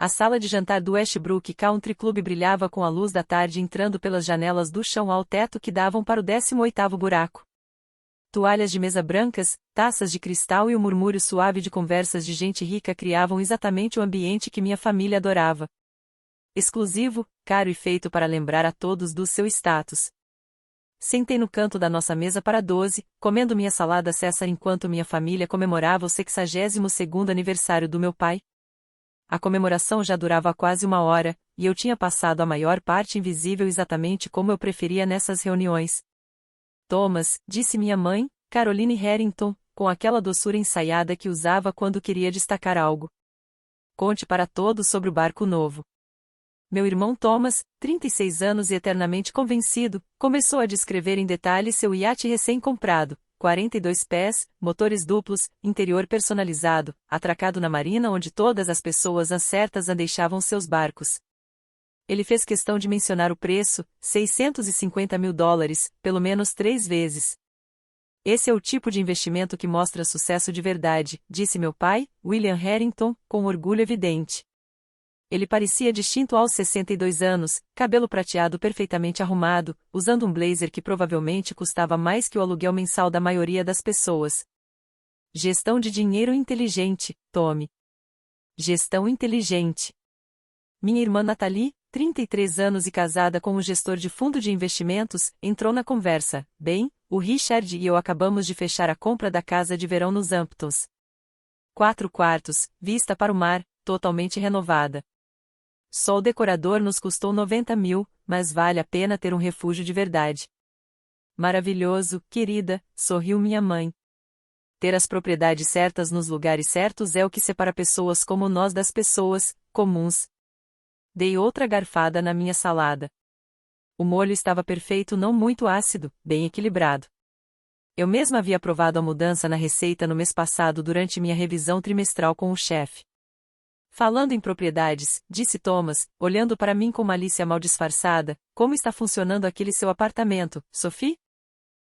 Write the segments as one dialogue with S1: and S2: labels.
S1: A sala de jantar do Westbrook Country Club brilhava com a luz da tarde entrando pelas janelas do chão ao teto que davam para o 18º buraco. Toalhas de mesa brancas, taças de cristal e o murmúrio suave de conversas de gente rica criavam exatamente o ambiente que minha família adorava. Exclusivo, caro e feito para lembrar a todos do seu status. Sentei no canto da nossa mesa para 12, comendo minha salada César enquanto minha família comemorava o 62º aniversário do meu pai. A comemoração já durava quase 1 hora, e eu tinha passado a maior parte invisível exatamente como eu preferia nessas reuniões. Thomas, disse minha mãe, Caroline Harrington, com aquela doçura ensaiada que usava quando queria destacar algo. Conte para todos sobre o barco novo. Meu irmão Thomas, 36 anos e eternamente convencido, começou a descrever em detalhes seu iate recém-comprado, 42 pés, motores duplos, interior personalizado, atracado na marina onde todas as pessoas certas deixavam seus barcos. Ele fez questão de mencionar o preço, $650 mil, pelo menos 3 vezes. Esse é o tipo de investimento que mostra sucesso de verdade, disse meu pai, William Harrington, com orgulho evidente. Ele parecia distinto aos 62 anos, cabelo prateado perfeitamente arrumado, usando um blazer que provavelmente custava mais que o aluguel mensal da maioria das pessoas. Gestão de dinheiro inteligente, Tommy. Gestão inteligente. Minha irmã Natalie, 33 anos e casada com um gestor de fundo de investimentos, entrou na conversa. Bem, o Richard e eu acabamos de fechar a compra da casa de verão nos Hamptons. 4 quartos, vista para o mar, totalmente renovada. Só o decorador nos custou 90 mil, mas vale a pena ter um refúgio de verdade. Maravilhoso, querida, sorriu minha mãe. Ter as propriedades certas nos lugares certos é o que separa pessoas como nós das pessoas comuns. Dei outra garfada na minha salada. O molho estava perfeito, não muito ácido, bem equilibrado. Eu mesma havia provado a mudança na receita no mês passado durante minha revisão trimestral com o chefe. Falando em propriedades, disse Thomas, olhando para mim com malícia mal disfarçada, como está funcionando aquele seu apartamento, Sophie?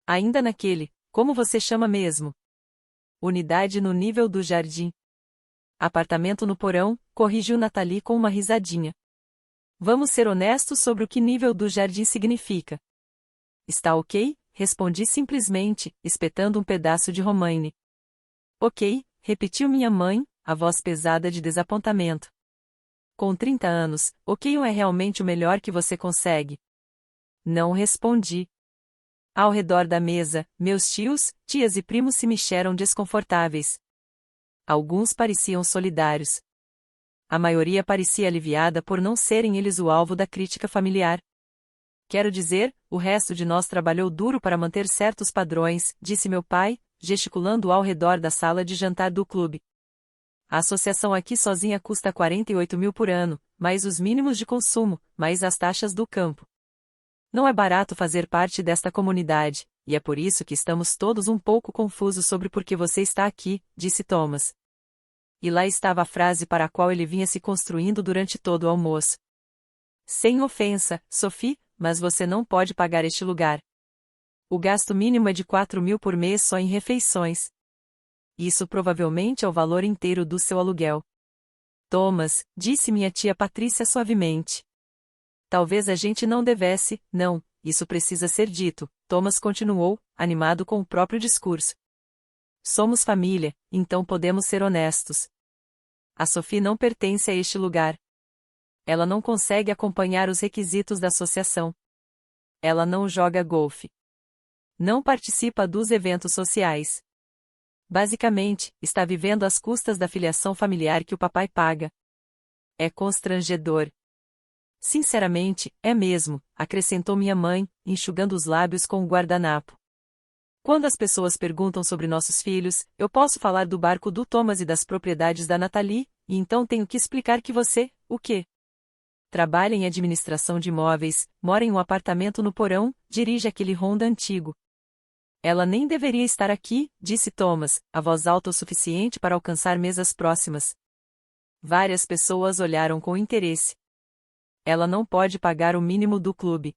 S1: Ainda naquele, como você chama mesmo? Unidade no nível do jardim. Apartamento no porão, corrigiu Natalie com uma risadinha. Vamos ser honestos sobre o que nível do jardim significa. Está ok? Respondi simplesmente, espetando um pedaço de romaine. Ok, repetiu minha mãe, a voz pesada de desapontamento. Com 30 anos, ok é realmente o melhor que você consegue? Não respondi. Ao redor da mesa, meus tios, tias e primos se mexeram desconfortáveis. Alguns pareciam solidários. A maioria parecia aliviada por não serem eles o alvo da crítica familiar. Quero dizer, o resto de nós trabalhou duro para manter certos padrões, disse meu pai, gesticulando ao redor da sala de jantar do clube. A associação aqui sozinha custa 48 mil por ano, mais os mínimos de consumo, mais as taxas do campo. Não é barato fazer parte desta comunidade, e é por isso que estamos todos um pouco confusos sobre por que você está aqui, disse Thomas. E lá estava a frase para a qual ele vinha se construindo durante todo o almoço. Sem ofensa, Sophie, mas você não pode pagar este lugar. O gasto mínimo é de 4 mil por mês só em refeições. Isso provavelmente é o valor inteiro do seu aluguel. Thomas, disse minha tia Patrícia suavemente. Talvez a gente não devesse, não, isso precisa ser dito, Thomas continuou, animado com o próprio discurso. Somos família, então podemos ser honestos. A Sophie não pertence a este lugar. Ela não consegue acompanhar os requisitos da associação. Ela não joga golfe. Não participa dos eventos sociais. Basicamente, está vivendo às custas da filiação familiar que o papai paga. É constrangedor. Sinceramente, é mesmo, acrescentou minha mãe, enxugando os lábios com o guardanapo. Quando as pessoas perguntam sobre nossos filhos, eu posso falar do barco do Thomas e das propriedades da Natalie, e então tenho que explicar que você, o quê? Trabalha em administração de imóveis, mora em um apartamento no porão, dirige aquele Honda antigo. Ela nem deveria estar aqui, disse Thomas, a voz alta o suficiente para alcançar mesas próximas. Várias pessoas olharam com interesse. Ela não pode pagar o mínimo do clube.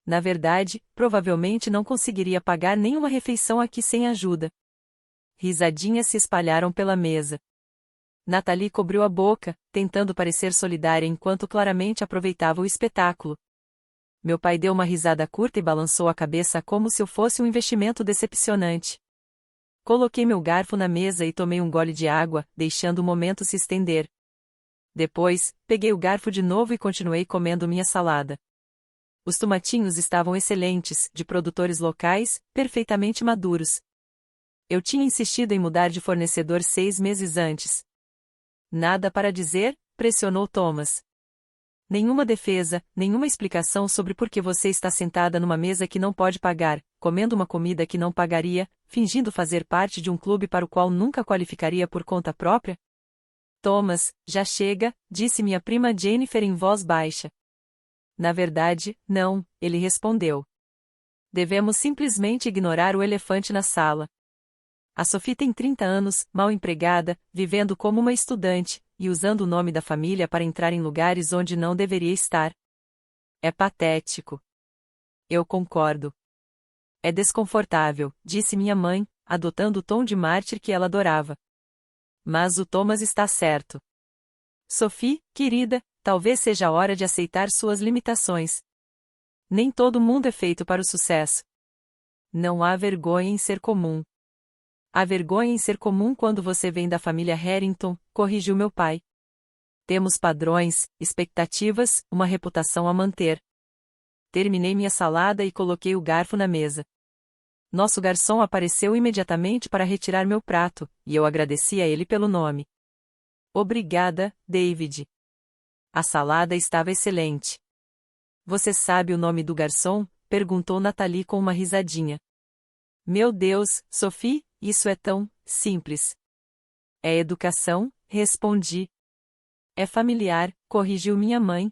S1: Na verdade, provavelmente não conseguiria pagar nenhuma refeição aqui sem ajuda. Risadinhas se espalharam pela mesa. Nathalie cobriu a boca, tentando parecer solidária enquanto claramente aproveitava o espetáculo. Meu pai deu uma risada curta e balançou a cabeça como se eu fosse um investimento decepcionante. Coloquei meu garfo na mesa e tomei um gole de água, deixando o momento se estender. Depois, peguei o garfo de novo e continuei comendo minha salada. Os tomatinhos estavam excelentes, de produtores locais, perfeitamente maduros. Eu tinha insistido em mudar de fornecedor 6 meses antes. Nada para dizer? Pressionou Thomas. Nenhuma defesa, nenhuma explicação sobre por que você está sentada numa mesa que não pode pagar, comendo uma comida que não pagaria, fingindo fazer parte de um clube para o qual nunca qualificaria por conta própria? Thomas, já chega, disse minha prima Jennifer em voz baixa. Na verdade, não, ele respondeu. Devemos simplesmente ignorar o elefante na sala. A Sophie tem 30 anos, mal empregada, vivendo como uma estudante, e usando o nome da família para entrar em lugares onde não deveria estar. É patético. Eu concordo. É desconfortável, disse minha mãe, adotando o tom de mártir que ela adorava. Mas o Thomas está certo. Sophie, querida, talvez seja a hora de aceitar suas limitações. Nem todo mundo é feito para o sucesso. Não há vergonha em ser comum. Há vergonha em ser comum quando você vem da família Harrington, corrigiu meu pai. Temos padrões, expectativas, uma reputação a manter. Terminei minha salada e coloquei o garfo na mesa. Nosso garçom apareceu imediatamente para retirar meu prato, e eu agradeci a ele pelo nome. Obrigada, David. A salada estava excelente. Você sabe o nome do garçom? Perguntou Nathalie com uma risadinha. Meu Deus, Sophie, isso é tão simples. É educação, respondi. É familiar, corrigiu minha mãe.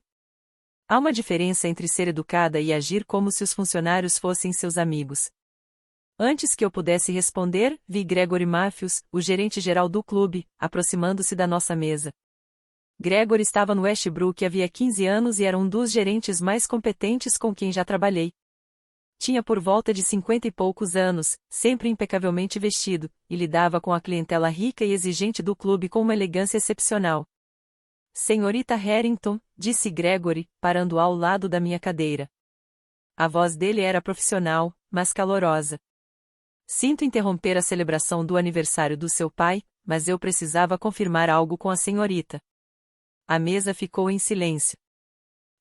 S1: Há uma diferença entre ser educada e agir como se os funcionários fossem seus amigos. Antes que eu pudesse responder, vi Gregory Matthews, o gerente-geral do clube, aproximando-se da nossa mesa. Gregory estava no Westbrook havia 15 anos e era um dos gerentes mais competentes com quem já trabalhei. Tinha por volta de 50 e poucos anos, sempre impecavelmente vestido, e lidava com a clientela rica e exigente do clube com uma elegância excepcional. Senhorita Harrington, disse Gregory, parando ao lado da minha cadeira. A voz dele era profissional, mas calorosa. Sinto interromper a celebração do aniversário do seu pai, mas eu precisava confirmar algo com a senhorita. A mesa ficou em silêncio.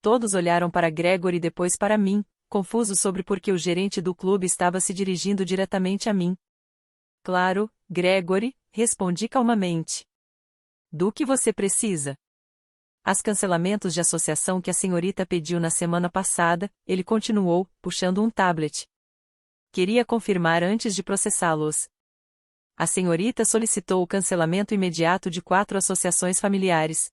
S1: Todos olharam para Gregory e depois para mim, confusos sobre por que o gerente do clube estava se dirigindo diretamente a mim. Claro, Gregory, respondi calmamente. Do que você precisa? As cancelamentos de associação que a senhorita pediu na semana passada, ele continuou, puxando um tablet. Queria confirmar antes de processá-los. A senhorita solicitou o cancelamento imediato de 4 associações familiares.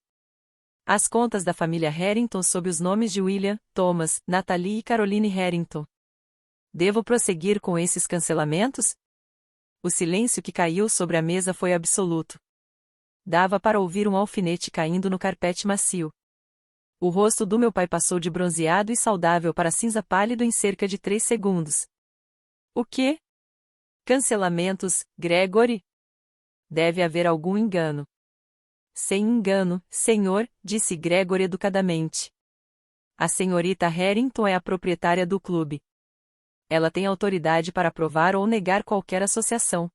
S1: As contas da família Harrington sob os nomes de William, Thomas, Nathalie e Caroline Harrington. Devo prosseguir com esses cancelamentos? O silêncio que caiu sobre a mesa foi absoluto. Dava para ouvir um alfinete caindo no carpete macio. O rosto do meu pai passou de bronzeado e saudável para cinza pálido em cerca de 3 segundos. O quê? Cancelamentos, Gregory? Deve haver algum engano. Sem engano, senhor, disse Gregory educadamente. A senhorita Harrington é a proprietária do clube. Ela tem autoridade para aprovar ou negar qualquer associação.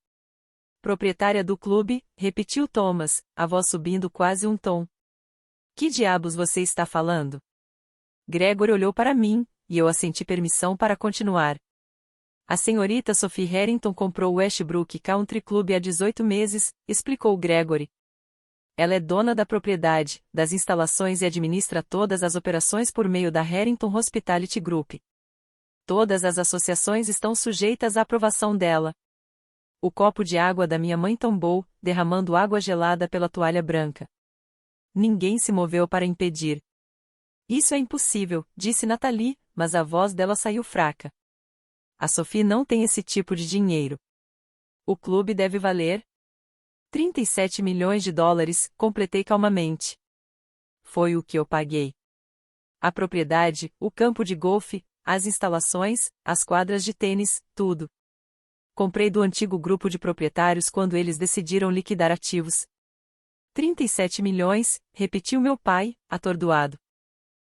S1: Proprietária do clube, repetiu Thomas, a voz subindo quase um tom. Que diabos você está falando? Gregory olhou para mim, e eu assenti permissão para continuar. A senhorita Sophie Harrington comprou o Westbrook Country Club há 18 meses, explicou Gregory. Ela é dona da propriedade, das instalações e administra todas as operações por meio da Harrington Hospitality Group. Todas as associações estão sujeitas à aprovação dela. O copo de água da minha mãe tombou, derramando água gelada pela toalha branca. Ninguém se moveu para impedir. Isso é impossível, disse Nathalie, mas a voz dela saiu fraca. A Sophie não tem esse tipo de dinheiro. O clube deve valer 37 milhões de dólares, completei calmamente. Foi o que eu paguei. A propriedade, o campo de golfe, as instalações, as quadras de tênis, tudo. Comprei do antigo grupo de proprietários quando eles decidiram liquidar ativos. 37 milhões, repetiu meu pai, atordoado.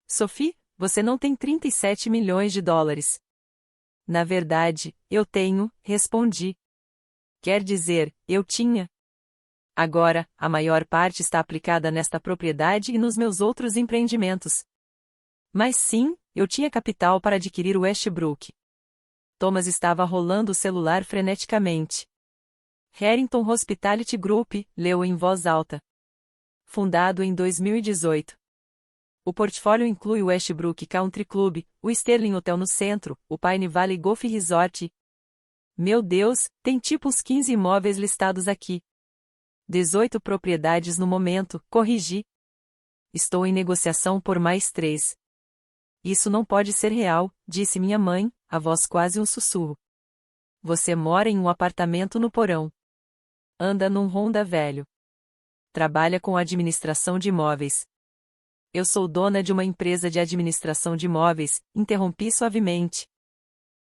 S1: Sophie, você não tem 37 milhões de dólares. Na verdade, eu tenho, respondi. Quer dizer, eu tinha. Agora, a maior parte está aplicada nesta propriedade e nos meus outros empreendimentos. Mas sim, eu tinha capital para adquirir o Westbrook. Thomas estava rolando o celular freneticamente. Harrington Hospitality Group, leu em voz alta. Fundado em 2018. O portfólio inclui o Westbrook Country Club, o Sterling Hotel no centro, o Pine Valley Golf Resort. Meu Deus, tem tipo uns 15 imóveis listados aqui. 18 propriedades no momento, corrigi. Estou em negociação por mais 3. Isso não pode ser real, disse minha mãe, a voz quase um sussurro. Você mora em um apartamento no porão. Anda num Honda velho. Trabalha com administração de imóveis. Eu sou dona de uma empresa de administração de imóveis, interrompi suavemente.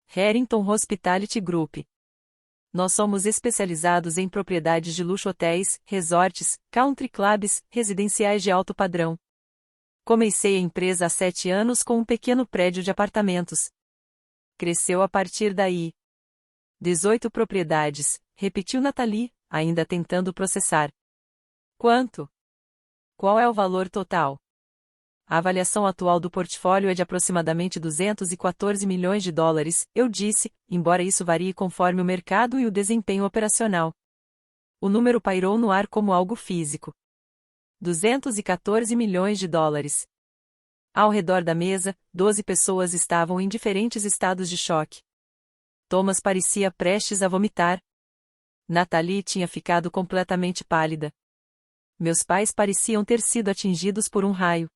S1: Harrington Hospitality Group. Nós somos especializados em propriedades de luxo, hotéis, resorts, country clubs, residenciais de alto padrão. Comecei a empresa há 7 anos com um pequeno prédio de apartamentos. Cresceu a partir daí. 18 propriedades, repetiu Nathalie, ainda tentando processar. Quanto? Qual é o valor total? A avaliação atual do portfólio é de aproximadamente 214 milhões de dólares, eu disse, embora isso varie conforme o mercado e o desempenho operacional. O número pairou no ar como algo físico. 214 milhões de dólares. Ao redor da mesa, 12 pessoas estavam em diferentes estados de choque. Thomas parecia prestes a vomitar. Nathalie tinha ficado completamente pálida. Meus pais pareciam ter sido atingidos por um raio.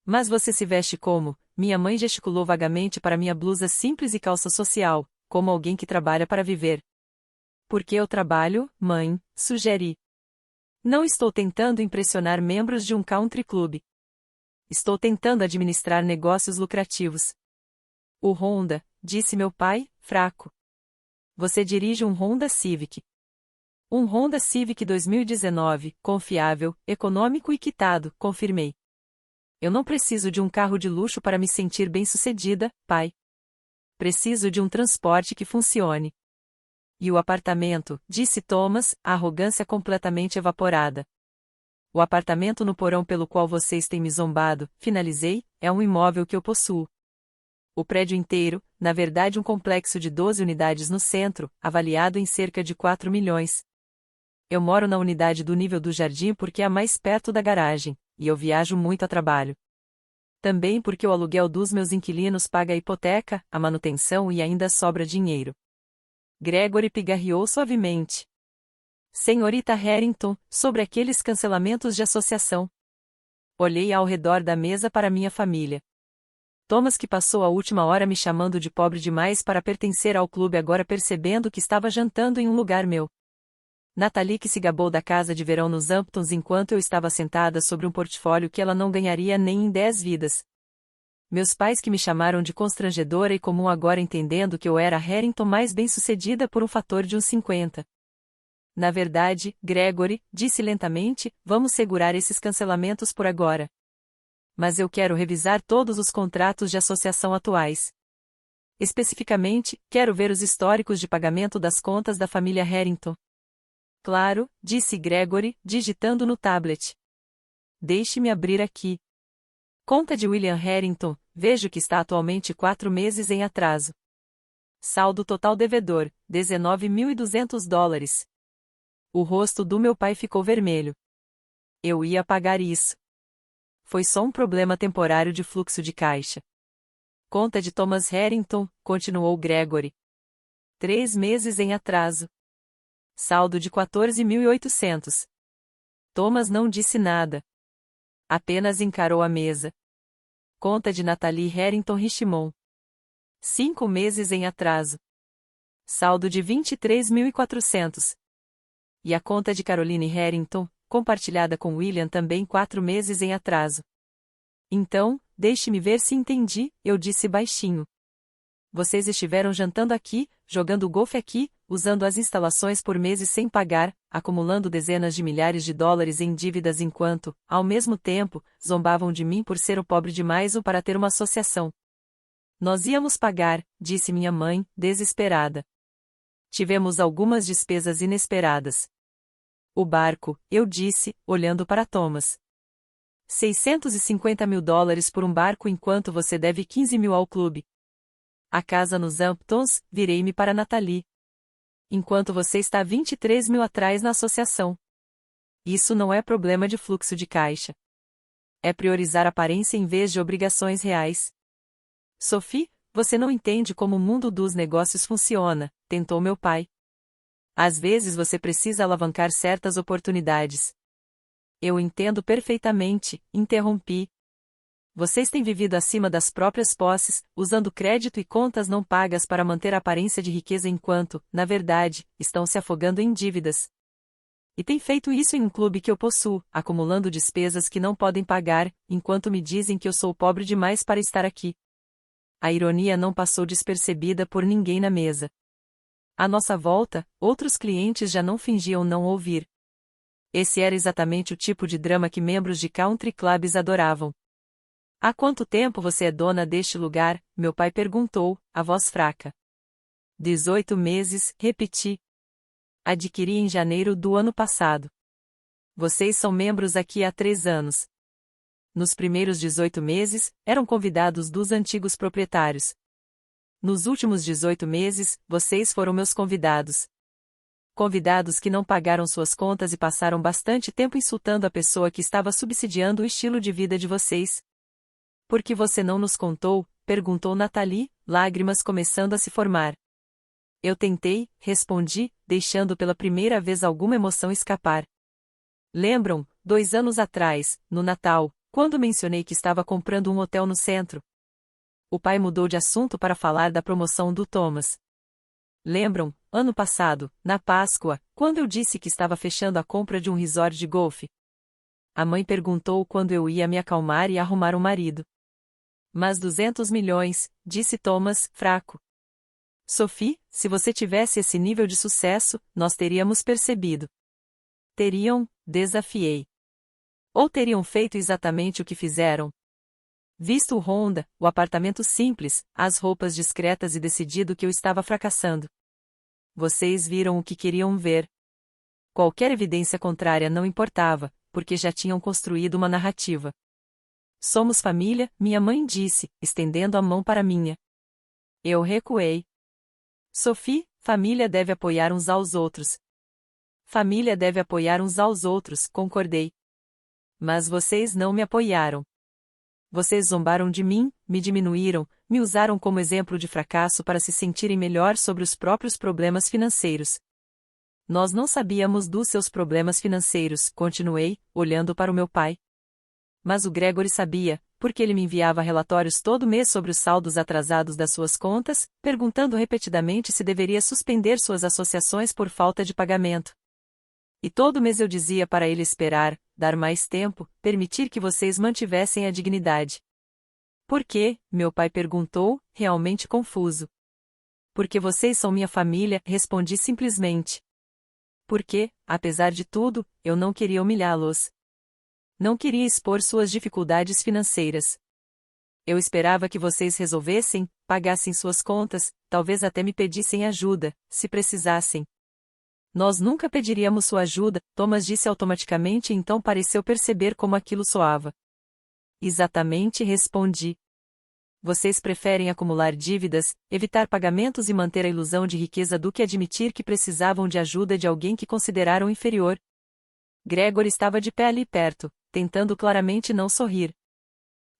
S1: Mas você se veste como? Minha mãe gesticulou vagamente para minha blusa simples e calça social, como alguém que trabalha para viver. Por que eu trabalho, mãe? Sugeri. Não estou tentando impressionar membros de um country club. Estou tentando administrar negócios lucrativos. O Honda, disse meu pai, fraco. Você dirige um Honda Civic. Um Honda Civic 2019, confiável, econômico e quitado, confirmei. Eu não preciso de um carro de luxo para me sentir bem-sucedida, pai. Preciso de um transporte que funcione. E o apartamento, disse Thomas, a arrogância completamente evaporada. O apartamento no porão pelo qual vocês têm me zombado, finalizei, é um imóvel que eu possuo. O prédio inteiro, na verdade um complexo de 12 unidades no centro, avaliado em cerca de 4 milhões. Eu moro na unidade do nível do jardim porque é a mais perto da garagem, e eu viajo muito a trabalho. Também porque o aluguel dos meus inquilinos paga a hipoteca, a manutenção e ainda sobra dinheiro. Gregory pigarreou suavemente. Senhorita Harrington, sobre aqueles cancelamentos de associação. Olhei ao redor da mesa para minha família. Thomas, que passou a última hora me chamando de pobre demais para pertencer ao clube, agora percebendo que estava jantando em um lugar meu. Nathalie, que se gabou da casa de verão nos Hamptons enquanto eu estava sentada sobre um portfólio que ela não ganharia nem em 10 vidas. Meus pais, que me chamaram de constrangedora e comum, agora entendendo que eu era a Harrington mais bem-sucedida por um fator de uns 50. Na verdade, Gregory, disse lentamente, vamos segurar esses cancelamentos por agora. Mas eu quero revisar todos os contratos de associação atuais. Especificamente, quero ver os históricos de pagamento das contas da família Harrington. Claro, disse Gregory, digitando no tablet. Deixe-me abrir aqui. Conta de William Harrington, vejo que está atualmente 4 meses em atraso. Saldo total devedor, $19.200. O rosto do meu pai ficou vermelho. Eu ia pagar isso. Foi só um problema temporário de fluxo de caixa. Conta de Thomas Harrington, continuou Gregory. 3 meses em atraso. Saldo de 14.800. Thomas não disse nada. Apenas encarou a mesa. Conta de Nathalie Harrington Richmond. 5 meses em atraso. Saldo de 23.400. E a conta de Caroline Harrington, compartilhada com William, também 4 meses em atraso. Então, deixe-me ver se entendi, eu disse baixinho. Vocês estiveram jantando aqui, jogando golfe aqui, usando as instalações por meses sem pagar, acumulando dezenas de milhares de dólares em dívidas enquanto, ao mesmo tempo, zombavam de mim por ser o pobre demais para ter uma associação. Nós íamos pagar, disse minha mãe, desesperada. Tivemos algumas despesas inesperadas. O barco, eu disse, olhando para Thomas. 650 mil dólares por um barco enquanto você deve 15 mil ao clube. A casa nos Hamptons, virei-me para Nathalie. Enquanto você está 23 mil atrás na associação. Isso não é problema de fluxo de caixa. É priorizar aparência em vez de obrigações reais. Sophie, você não entende como o mundo dos negócios funciona, tentou meu pai. Às vezes você precisa alavancar certas oportunidades. Eu entendo perfeitamente, interrompi. Vocês têm vivido acima das próprias posses, usando crédito e contas não pagas para manter a aparência de riqueza enquanto, na verdade, estão se afogando em dívidas. E têm feito isso em um clube que eu possuo, acumulando despesas que não podem pagar, enquanto me dizem que eu sou pobre demais para estar aqui. A ironia não passou despercebida por ninguém na mesa. À nossa volta, outros clientes já não fingiam não ouvir. Esse era exatamente o tipo de drama que membros de country clubs adoravam. Há quanto tempo você é dona deste lugar? Meu pai perguntou, a voz fraca. 18 meses, repeti. Adquiri em janeiro do ano passado. Vocês são membros aqui há 3 anos. Nos primeiros 18 meses, eram convidados dos antigos proprietários. Nos últimos 18 meses, vocês foram meus convidados. Convidados que não pagaram suas contas e passaram bastante tempo insultando a pessoa que estava subsidiando o estilo de vida de vocês. Por que você não nos contou? Perguntou Nathalie, lágrimas começando a se formar. Eu tentei, respondi, deixando pela primeira vez alguma emoção escapar. Lembram, 2 anos atrás, no Natal, quando mencionei que estava comprando um hotel no centro? O pai mudou de assunto para falar da promoção do Thomas. Lembram, ano passado, na Páscoa, quando eu disse que estava fechando a compra de um resort de golfe? A mãe perguntou quando eu ia me acalmar e arrumar um marido. Mas 200 milhões, disse Thomas, fraco. Sophie, se você tivesse esse nível de sucesso, nós teríamos percebido. Teriam, desafiei. Ou teriam feito exatamente o que fizeram? Visto o Honda, o apartamento simples, as roupas discretas e decidido que eu estava fracassando. Vocês viram o que queriam ver. Qualquer evidência contrária não importava, porque já tinham construído uma narrativa. Somos família, minha mãe disse, estendendo a mão para minha. Eu recuei. Sophie, família deve apoiar uns aos outros. Família deve apoiar uns aos outros, concordei. Mas vocês não me apoiaram. Vocês zombaram de mim, me diminuíram, me usaram como exemplo de fracasso para se sentirem melhor sobre os próprios problemas financeiros. Nós não sabíamos dos seus problemas financeiros, continuei, olhando para o meu pai. Mas o Gregory sabia, porque ele me enviava relatórios todo mês sobre os saldos atrasados das suas contas, perguntando repetidamente se deveria suspender suas associações por falta de pagamento. E todo mês eu dizia para ele esperar, dar mais tempo, permitir que vocês mantivessem a dignidade. Por quê? Meu pai perguntou, realmente confuso. Porque vocês são minha família, respondi simplesmente. Porque, apesar de tudo, eu não queria humilhá-los. Não queria expor suas dificuldades financeiras. Eu esperava que vocês resolvessem, pagassem suas contas, talvez até me pedissem ajuda, se precisassem. Nós nunca pediríamos sua ajuda, Thomas disse automaticamente e então pareceu perceber como aquilo soava. Exatamente, respondi. Vocês preferem acumular dívidas, evitar pagamentos e manter a ilusão de riqueza do que admitir que precisavam de ajuda de alguém que consideraram inferior. Gregory estava de pé ali perto, tentando claramente não sorrir.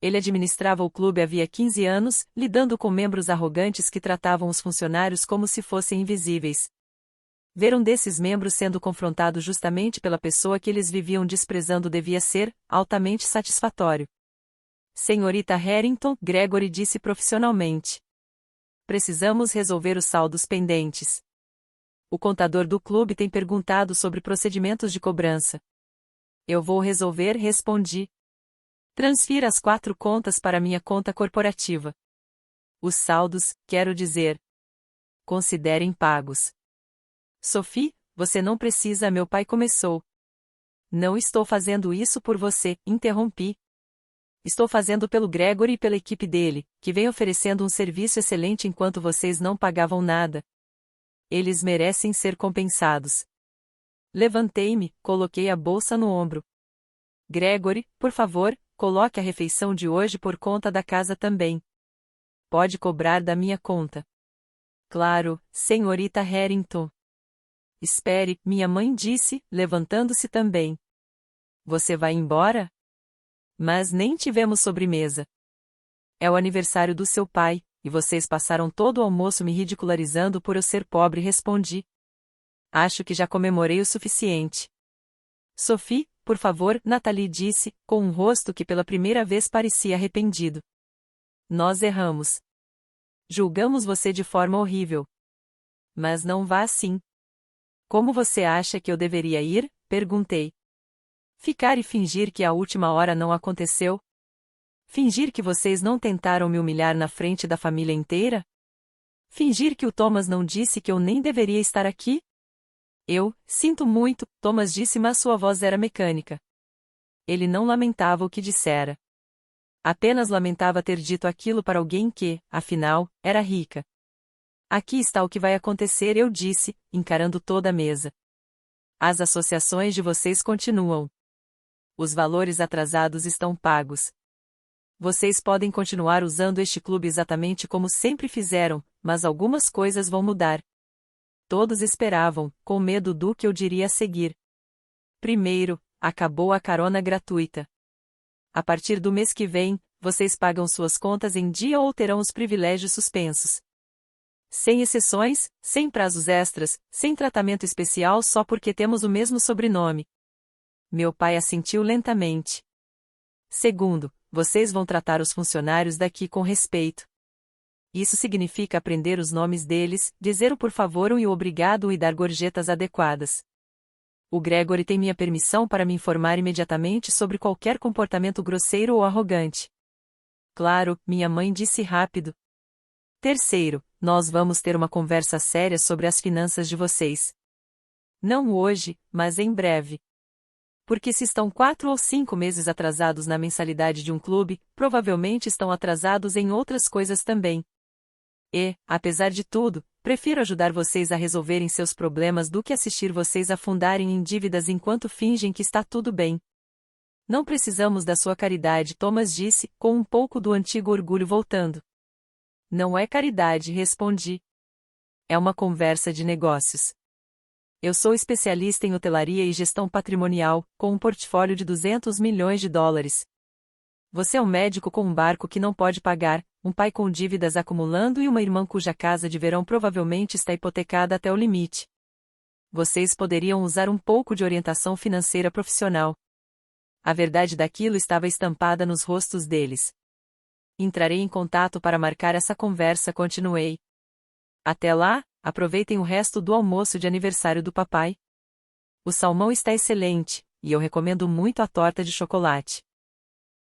S1: Ele administrava o clube havia 15 anos, lidando com membros arrogantes que tratavam os funcionários como se fossem invisíveis. Ver um desses membros sendo confrontado justamente pela pessoa que eles viviam desprezando devia ser altamente satisfatório. Senhorita Harrington, Gregory disse profissionalmente. Precisamos resolver os saldos pendentes. O contador do clube tem perguntado sobre procedimentos de cobrança. Eu vou resolver, respondi. Transfira as 4 contas para minha conta corporativa. Os saldos, quero dizer. Considerem pagos. Sophie, você não precisa, meu pai começou. Não estou fazendo isso por você, interrompi. Estou fazendo pelo Gregory e pela equipe dele, que vem oferecendo um serviço excelente enquanto vocês não pagavam nada. Eles merecem ser compensados. Levantei-me, coloquei a bolsa no ombro. Gregory, por favor, coloque a refeição de hoje por conta da casa também. Pode cobrar da minha conta. Claro, senhorita Harrington. Espere, minha mãe disse, levantando-se também. Você vai embora? Mas nem tivemos sobremesa. É o aniversário do seu pai, e vocês passaram todo o almoço me ridicularizando por eu ser pobre, respondi. Acho que já comemorei o suficiente. Sophie, por favor, Nathalie disse, com um rosto que pela primeira vez parecia arrependido. Nós erramos. Julgamos você de forma horrível. Mas não vá assim. Como você acha que eu deveria ir? Perguntei. Ficar e fingir que a última hora não aconteceu? Fingir que vocês não tentaram me humilhar na frente da família inteira? Fingir que o Thomas não disse que eu nem deveria estar aqui? Sinto muito, Thomas disse, mas sua voz era mecânica. Ele não lamentava o que dissera. Apenas lamentava ter dito aquilo para alguém que, afinal, era rica. Aqui está o que vai acontecer, eu disse, encarando toda a mesa. As associações de vocês continuam. Os valores atrasados estão pagos. Vocês podem continuar usando este clube exatamente como sempre fizeram, mas algumas coisas vão mudar. Todos esperavam, com medo do que eu diria a seguir. Primeiro, acabou a carona gratuita. A partir do mês que vem, vocês pagam suas contas em dia ou terão os privilégios suspensos. Sem exceções, sem prazos extras, sem tratamento especial só porque temos o mesmo sobrenome. Meu pai assentiu lentamente. Segundo, vocês vão tratar os funcionários daqui com respeito. Isso significa aprender os nomes deles, dizer o por favor e o obrigado e dar gorjetas adequadas. O Gregory tem minha permissão para me informar imediatamente sobre qualquer comportamento grosseiro ou arrogante. Claro, minha mãe disse rápido. Terceiro, nós vamos ter uma conversa séria sobre as finanças de vocês. Não hoje, mas em breve. Porque se estão 4 ou 5 meses atrasados na mensalidade de um clube, provavelmente estão atrasados em outras coisas também. E, apesar de tudo, prefiro ajudar vocês a resolverem seus problemas do que assistir vocês afundarem em dívidas enquanto fingem que está tudo bem. Não precisamos da sua caridade, Thomas disse, com um pouco do antigo orgulho voltando. Não é caridade, respondi. É uma conversa de negócios. Eu sou especialista em hotelaria e gestão patrimonial, com um portfólio de 200 milhões de dólares. Você é um médico com um barco que não pode pagar, um pai com dívidas acumulando e uma irmã cuja casa de verão provavelmente está hipotecada até o limite. Vocês poderiam usar um pouco de orientação financeira profissional. A verdade daquilo estava estampada nos rostos deles. Entrarei em contato para marcar essa conversa, continuei. Até lá, aproveitem o resto do almoço de aniversário do papai. O salmão está excelente, e eu recomendo muito a torta de chocolate.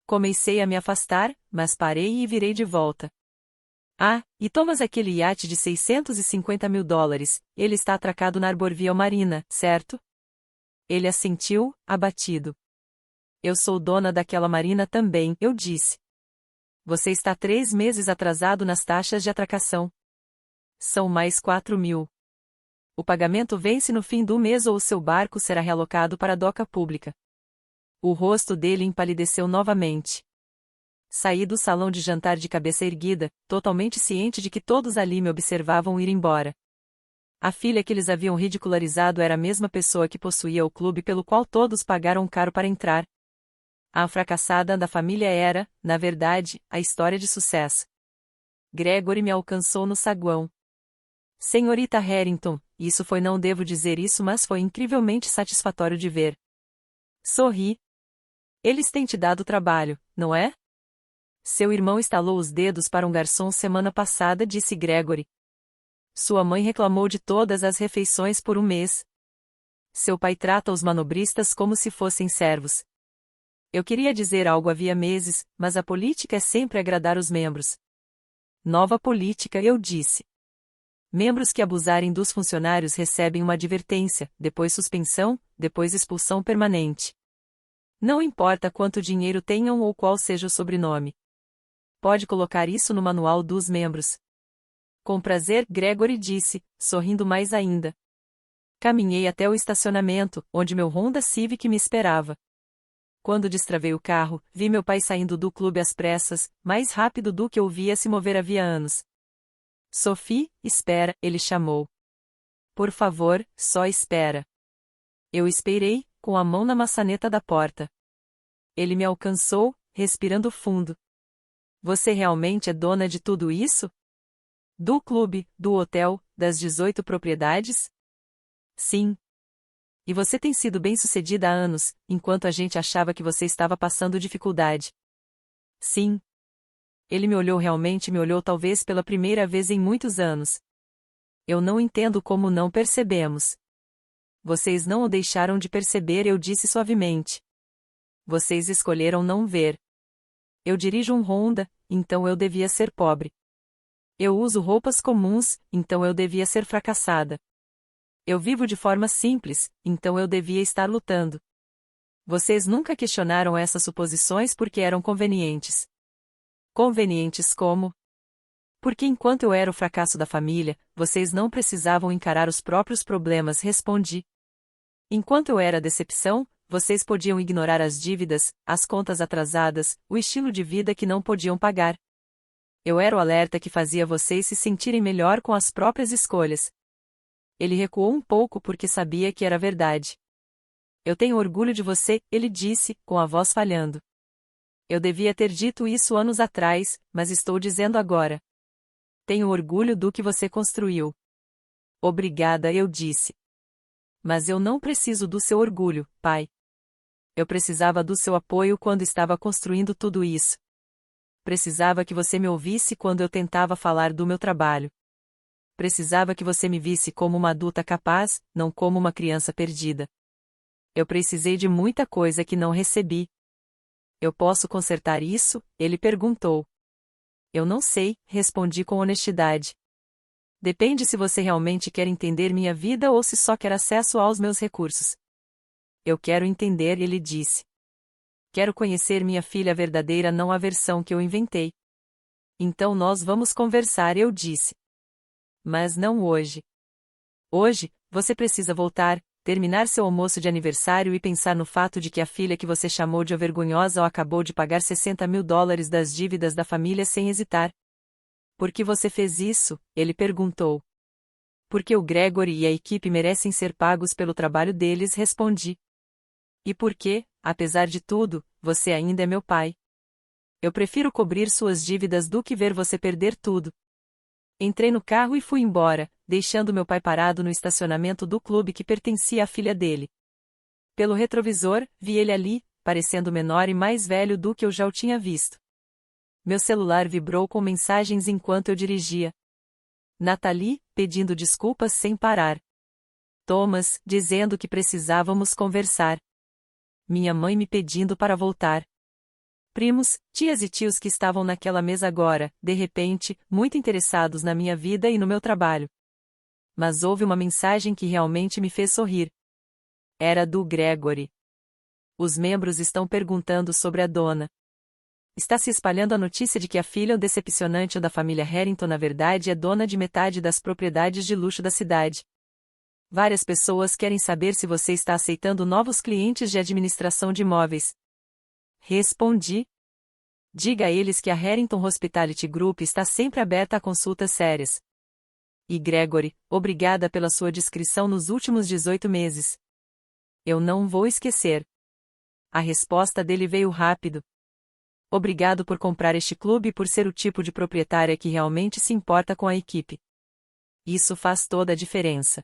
S1: Comecei a me afastar, mas parei e virei de volta. Ah, e Thomas, aquele iate de 650 mil dólares, ele está atracado na Arborville Marina, certo? Ele assentiu, abatido. Eu sou dona daquela marina também, eu disse. Você está 3 meses atrasado nas taxas de atracação. São mais 4 mil. O pagamento vence no fim do mês ou o seu barco será realocado para a doca pública. O rosto dele empalideceu novamente. Saí do salão de jantar de cabeça erguida, totalmente ciente de que todos ali me observavam ir embora. A filha que eles haviam ridicularizado era a mesma pessoa que possuía o clube pelo qual todos pagaram caro para entrar. A fracassada da família era, na verdade, a história de sucesso. Gregory me alcançou no saguão. Senhorita Harrington, isso foi, não devo dizer isso, mas foi incrivelmente satisfatório de ver. Sorri. Eles têm te dado trabalho, não é? Seu irmão estalou os dedos para um garçom semana passada, disse Gregory. Sua mãe reclamou de todas as refeições por um mês. Seu pai trata os manobristas como se fossem servos. Eu queria dizer algo havia meses, mas a política é sempre agradar os membros. Nova política, eu disse. Membros que abusarem dos funcionários recebem uma advertência, depois suspensão, depois expulsão permanente. Não importa quanto dinheiro tenham ou qual seja o sobrenome. Pode colocar isso no manual dos membros. Com prazer, Gregory disse, sorrindo mais ainda. Caminhei até o estacionamento, onde meu Honda Civic me esperava. Quando destravei o carro, vi meu pai saindo do clube às pressas, mais rápido do que eu via se mover havia anos. Sophie, espera, ele chamou. Por favor, só espera. Eu esperei, com a mão na maçaneta da porta. Ele me alcançou, respirando fundo. Você realmente é dona de tudo isso? Do clube, do hotel, das 18 propriedades? Sim. E você tem sido bem-sucedida há anos, enquanto a gente achava que você estava passando dificuldade. Sim. Ele me olhou realmente me olhou talvez pela primeira vez em muitos anos. Eu não entendo como não percebemos. Vocês não o deixaram de perceber, eu disse suavemente. Vocês escolheram não ver. Eu dirijo um Honda, então eu devia ser pobre. Eu uso roupas comuns, então eu devia ser fracassada. Eu vivo de forma simples, então eu devia estar lutando. Vocês nunca questionaram essas suposições porque eram convenientes. Convenientes como? Porque enquanto eu era o fracasso da família, vocês não precisavam encarar os próprios problemas, respondi. Enquanto eu era a decepção, vocês podiam ignorar as dívidas, as contas atrasadas, o estilo de vida que não podiam pagar. Eu era o alerta que fazia vocês se sentirem melhor com as próprias escolhas. Ele recuou um pouco porque sabia que era verdade. Eu tenho orgulho de você, ele disse, com a voz falhando. Eu devia ter dito isso anos atrás, mas estou dizendo agora. Tenho orgulho do que você construiu. Obrigada, eu disse. Mas eu não preciso do seu orgulho, pai. Eu precisava do seu apoio quando estava construindo tudo isso. Precisava que você me ouvisse quando eu tentava falar do meu trabalho. Precisava que você me visse como uma adulta capaz, não como uma criança perdida. Eu precisei de muita coisa que não recebi. Eu posso consertar isso? Ele perguntou. Eu não sei, respondi com honestidade. Depende se você realmente quer entender minha vida ou se só quer acesso aos meus recursos. Eu quero entender, ele disse. Quero conhecer minha filha verdadeira, não a versão que eu inventei. Então nós vamos conversar, eu disse. Mas não hoje. Hoje, você precisa voltar, terminar seu almoço de aniversário e pensar no fato de que a filha que você chamou de vergonhosa acabou de pagar $60.000 das dívidas da família sem hesitar. Por que você fez isso? Ele perguntou. Porque o Gregory e a equipe merecem ser pagos pelo trabalho deles, respondi. E porque, apesar de tudo, você ainda é meu pai. Eu prefiro cobrir suas dívidas do que ver você perder tudo. Entrei no carro e fui embora, deixando meu pai parado no estacionamento do clube que pertencia à filha dele. Pelo retrovisor, vi ele ali, parecendo menor e mais velho do que eu já o tinha visto. Meu celular vibrou com mensagens enquanto eu dirigia. Nathalie, pedindo desculpas sem parar. Thomas, dizendo que precisávamos conversar. Minha mãe me pedindo para voltar. Primos, tias e tios que estavam naquela mesa agora, de repente, muito interessados na minha vida e no meu trabalho. Mas houve uma mensagem que realmente me fez sorrir. Era do Gregory. Os membros estão perguntando sobre a dona. Está se espalhando a notícia de que a filha decepcionante da família Harrington na verdade é dona de metade das propriedades de luxo da cidade. Várias pessoas querem saber se você está aceitando novos clientes de administração de imóveis. Respondi. Diga a eles que a Harrington Hospitality Group está sempre aberta a consultas sérias. E Gregory, obrigada pela sua discrição nos últimos 18 meses. Eu não vou esquecer. A resposta dele veio rápido. Obrigado por comprar este clube e por ser o tipo de proprietária que realmente se importa com a equipe. Isso faz toda a diferença.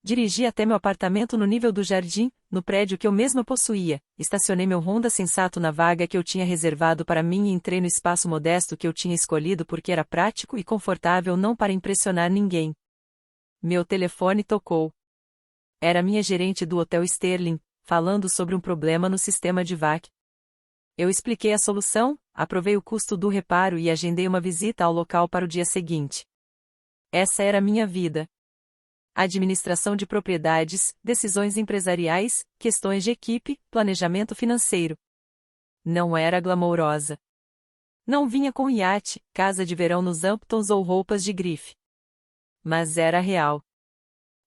S1: Dirigi até meu apartamento no nível do jardim, no prédio que eu mesma possuía, estacionei meu Honda sensato na vaga que eu tinha reservado para mim e entrei no espaço modesto que eu tinha escolhido porque era prático e confortável, não para impressionar ninguém. Meu telefone tocou. Era minha gerente do Hotel Sterling, falando sobre um problema no sistema de VAC. Eu expliquei a solução, aprovei o custo do reparo e agendei uma visita ao local para o dia seguinte. Essa era minha vida. Administração de propriedades, decisões empresariais, questões de equipe, planejamento financeiro. Não era glamourosa. Não vinha com iate, casa de verão nos Hamptons ou roupas de grife. Mas era real.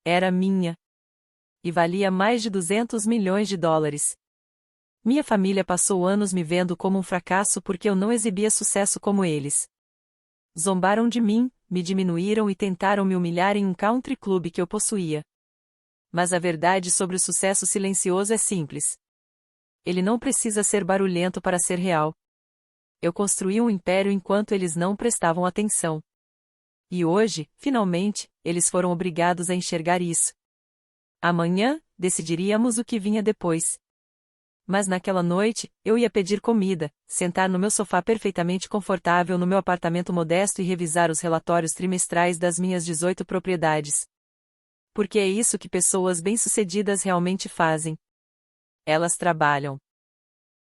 S1: Era minha. E valia mais de 200 milhões de dólares. Minha família passou anos me vendo como um fracasso porque eu não exibia sucesso como eles. Zombaram de mim, me diminuíram e tentaram me humilhar em um country club que eu possuía. Mas a verdade sobre o sucesso silencioso é simples. Ele não precisa ser barulhento para ser real. Eu construí um império enquanto eles não prestavam atenção. E hoje, finalmente, eles foram obrigados a enxergar isso. Amanhã, decidiríamos o que vinha depois. Mas naquela noite, eu ia pedir comida, sentar no meu sofá perfeitamente confortável no meu apartamento modesto e revisar os relatórios trimestrais das minhas 18 propriedades. Porque é isso que pessoas bem-sucedidas realmente fazem. Elas trabalham.